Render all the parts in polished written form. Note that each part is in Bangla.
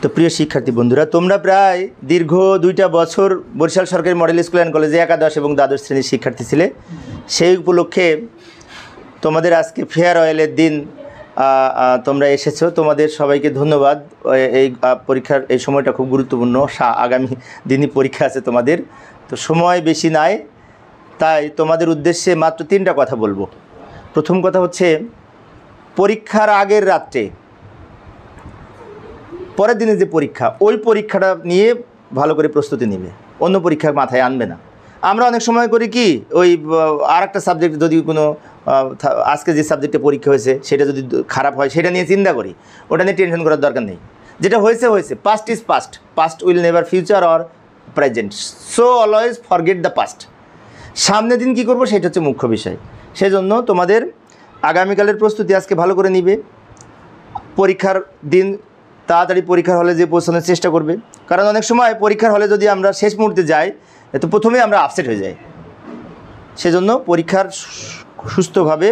তো প্রিয় শিক্ষার্থী বন্ধুরা, তোমরা প্রায় দীর্ঘ 2টা বছর বরিশাল সরকারি মডেল স্কুল অ্যান্ড কলেজে একাদশ এবং দ্বাদশ শ্রেণীর শিক্ষার্থী ছিলে। সেই উপলক্ষে তোমাদের আজকে ফেয়ারওয়েলের দিন তোমরা এসেছো। তোমাদের সবাইকে ধন্যবাদ। এই পরীক্ষার এই সময়টা খুব গুরুত্বপূর্ণ, আগামী দিনই পরীক্ষা আছে তোমাদের, তো সময় বেশি নাই, তাই তোমাদের উদ্দেশ্যে মাত্র 3টা কথা বলবো। প্রথম কথা হচ্ছে, পরীক্ষার আগের রাত্রে পরের দিনে যে পরীক্ষা, ওই পরীক্ষাটা নিয়ে ভালো করে প্রস্তুতি নেবে, অন্য পরীক্ষা মাথায় আনবে না। আমরা অনেক সময় করি কি, ওই আর একটা সাবজেক্ট যদি কোনো আজকে যে সাবজেক্টে পরীক্ষা হয়েছে সেটা যদি খারাপ হয় সেটা নিয়ে চিন্তা করি, ওটা নিয়ে টেনশন করার দরকার নেই। যেটা হয়েছে হয়েছে, past is past, past will never future or present, so always forget the past. সামনের দিন কী করবো সেটা হচ্ছে মুখ্য বিষয়। সেই জন্য তোমাদের আগামীকালের প্রস্তুতি আজকে ভালো করে নিবে। পরীক্ষার দিন তাড়াতাড়ি পরীক্ষার হলে যে পৌঁছানোর চেষ্টা করবে, কারণ অনেক সময় পরীক্ষার হলে যদি আমরা শেষ মুহূর্তে যাই তো প্রথমেই আমরা আপসেট হয়ে যাই। সেজন্য পরীক্ষার সুস্থভাবে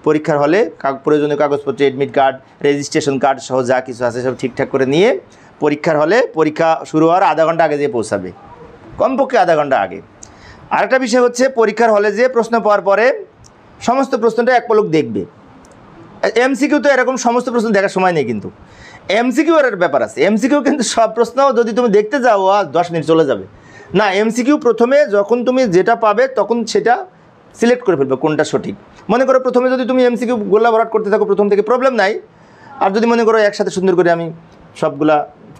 পরীক্ষার হলে প্রয়োজনীয় কাগজপত্র, এডমিট কার্ড, রেজিস্ট্রেশন কার্ড সহ যা কিছু আছে সব ঠিকঠাক করে নিয়ে পরীক্ষার হলে পরীক্ষা শুরু হওয়ার আধা ঘন্টা আগে যেয়ে পৌঁছাবে, কমপক্ষে আধা ঘন্টা আগে। আরেকটা বিষয় হচ্ছে, পরীক্ষার হলে যে প্রশ্ন পাওয়ার পরে সমস্ত প্রশ্নটা এক পলক দেখবে। এমসিকিউ তো এরকম সমস্ত প্রশ্ন দেখার সময় নেই, কিন্তু এমসিকিউ এর ব্যাপার আছে। এমসিকিউ কিন্তু সব প্রশ্ন যদি তুমি দেখতে যাও 10 মিনিট চলে যাবে না। এমসিকিউ প্রথমে যখন তুমি যেটা পাবে তখন সেটা সিলেক্ট করে ফেলবে কোনটা সঠিক। মনে করো প্রথমে যদি তুমি এমসিকিউ গোলা ভরাট করতে থাকো প্রথম থেকে, প্রবলেম নাই। আর যদি মনে করো একসাথে সুন্দর করে আমি সবগুলা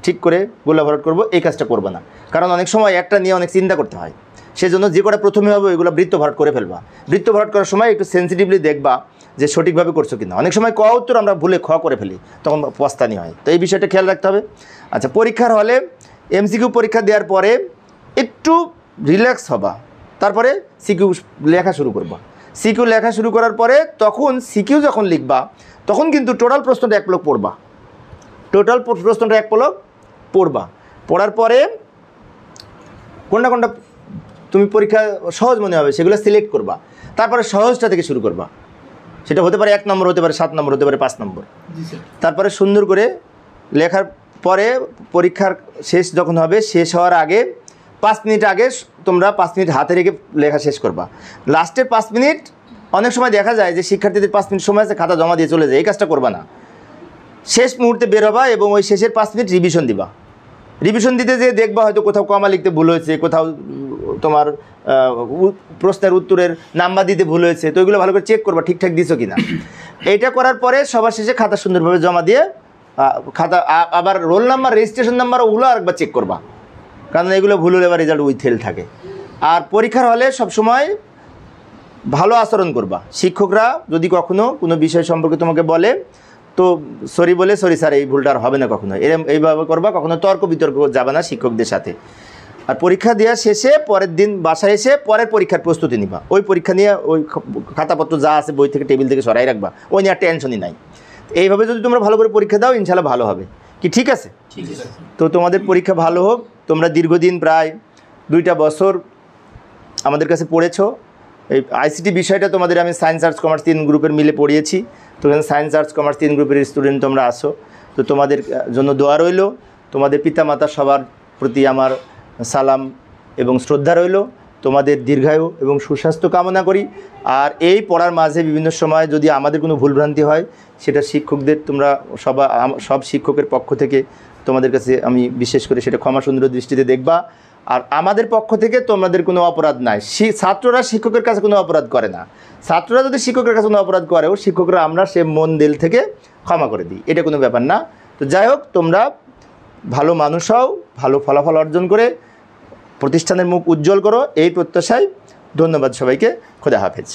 ঠিক করে গোলা ভরাট করবো, এই কাজটা করবে না, কারণ অনেক সময় একটা নিয়ে অনেক চিন্তা করতে হয়। সেজন্য যে কটা প্রথমে হবে ওইগুলো বৃত্ত ভরাট করে ফেলবা। বৃত্ত ভরাট করার সময় একটু সেন্সিটিভলি দেখবা যে সঠিকভাবে করছো কিনা। অনেক সময় ক উত্তর আমরা ভুলে খ করে ফেলি, তখন পস্তানি হয়। তো এই বিষয়টা খেয়াল রাখতে হবে। আচ্ছা, পরীক্ষার হলে এমসিকিউ পরীক্ষা দেওয়ার পরে একটু রিল্যাক্স হবা, তারপরে সিকিউ লেখা শুরু করবা। সিকিউ লেখা শুরু করার পরে তখন সিকিউ যখন লিখবা তখন কিন্তু টোটাল প্রশ্নটা এক পলক পড়বা। টোটাল প্রশ্নটা এক পলক পড়বা। পড়ার পরে কোনটা কোনটা তুমি পরীক্ষা সহজ মনে হবে সেগুলো সিলেক্ট করবা। তারপরে সহজটা থেকে শুরু করবা। সেটা হতে পারে 1 নম্বর, হতে পারে 7 নম্বর, হতে পারে 5 নম্বর। তারপরে সুন্দর করে লেখার পরে পরীক্ষার শেষ যখন হবে, শেষ হওয়ার আগে 5 মিনিট আগে তোমরা 5 মিনিট হাতে রেখে লেখা শেষ করবা। লাস্টের 5 মিনিট অনেক সময় দেখা যায় যে শিক্ষার্থীদের 5 মিনিট সময় আছে, খাতা জমা দিয়ে চলে যায়। এই কাজটা করবা না। শেষ মুহূর্তে বের হবা এবং ওই শেষের 5 মিনিট রিভিশন দিবা। রিভিশন দিতে যেয়ে দেখবা হয়তো কোথাও কমা লিখতে ভুল হয়েছে, কোথাও তোমার প্রশ্নের উত্তরের নাম্বার দিতে ভুল হয়েছে। তো এগুলো ভালো করে চেক করবা ঠিকঠাক দিছো কিনা। এইটা করার পরে সবার শেষে খাতা সুন্দরভাবে জমা দিয়ে খাতা আবার রোল নাম্বার, রেজিস্ট্রেশন নাম্বার ওগুলো আরেকবার চেক করবা, কারণ এগুলো ভুল হলে আবার রেজাল্ট উইথ হেল থাকে। আর পরীক্ষার হলে সবসময় ভালো আচরণ করবা। শিক্ষকরা যদি কখনো কোনো বিষয় সম্পর্কে তোমাকে বলে তো সরি বলে, সরি স্যার এই ভুলটা আর হবে না কখনো, এইভাবে করবা। কখনো তর্ক বিতর্ক যাবে না শিক্ষকদের সাথে। আর পরীক্ষা দেওয়া শেষে পরের দিন বাসায় এসে পরের পরীক্ষার প্রস্তুতি নিবা। ওই পরীক্ষা নিয়ে ওই খাতাপত্র যা আছে বই থেকে টেবিল থেকে সরাই রাখবা, ওই নিয়ে আর টেনশনই নাই। এইভাবে যদি তোমরা ভালো করে পরীক্ষা দাও ইনশাল্লাহ ভালো হবে। কি ঠিক আছে? তো তোমাদের পরীক্ষা ভালো হোক। তোমরা দীর্ঘদিন প্রায় 2টা বছর আমাদের কাছে পড়েছো। এই আইসিটি বিষয়টা তোমাদের আমি সায়েন্স আর্টস কমার্স 3 গ্রুপের মিলে পড়িয়েছি। তো এখানে সায়েন্স আর্টস কমার্স 3 গ্রুপের স্টুডেন্ট তোমরা আসো। তো তোমাদের জন্য দোয়া রইল। তোমাদের পিতামাতা সবার প্রতি আমার সালাম এবং শ্রদ্ধা রইল। তোমাদের দীর্ঘায়ু এবং সুস্বাস্থ্য কামনা করি। আর এই পড়ার মাঝে বিভিন্ন সময় যদি আমাদের কোনো ভুলভ্রান্তি হয় সেটা শিক্ষকদের, তোমরা সব শিক্ষকের পক্ষ থেকে তোমাদের কাছে আমি বিশেষ করে সেটা ক্ষমা সুন্দর দৃষ্টিতে দেখবা। আর আমাদের পক্ষ থেকে তোমাদের কোনো অপরাধ নাই। ছাত্ররা শিক্ষকের কাছে কোনো অপরাধ করে না। ছাত্ররা যদি শিক্ষকের কাছে কোনো অপরাধ করেও শিক্ষকরা আমরা সে মন দিল থেকে ক্ষমা করে দিই, এটা কোনো ব্যাপার না। তো যাই হোক, তোমরা ভালো মানুষ হও, ভালো ফলাফল অর্জন করে প্রতিষ্ঠানের মুখ উজ্জ্বল করো, এই প্রত্যাশায় ধন্যবাদ সবাইকে। খোদা হাফেজ।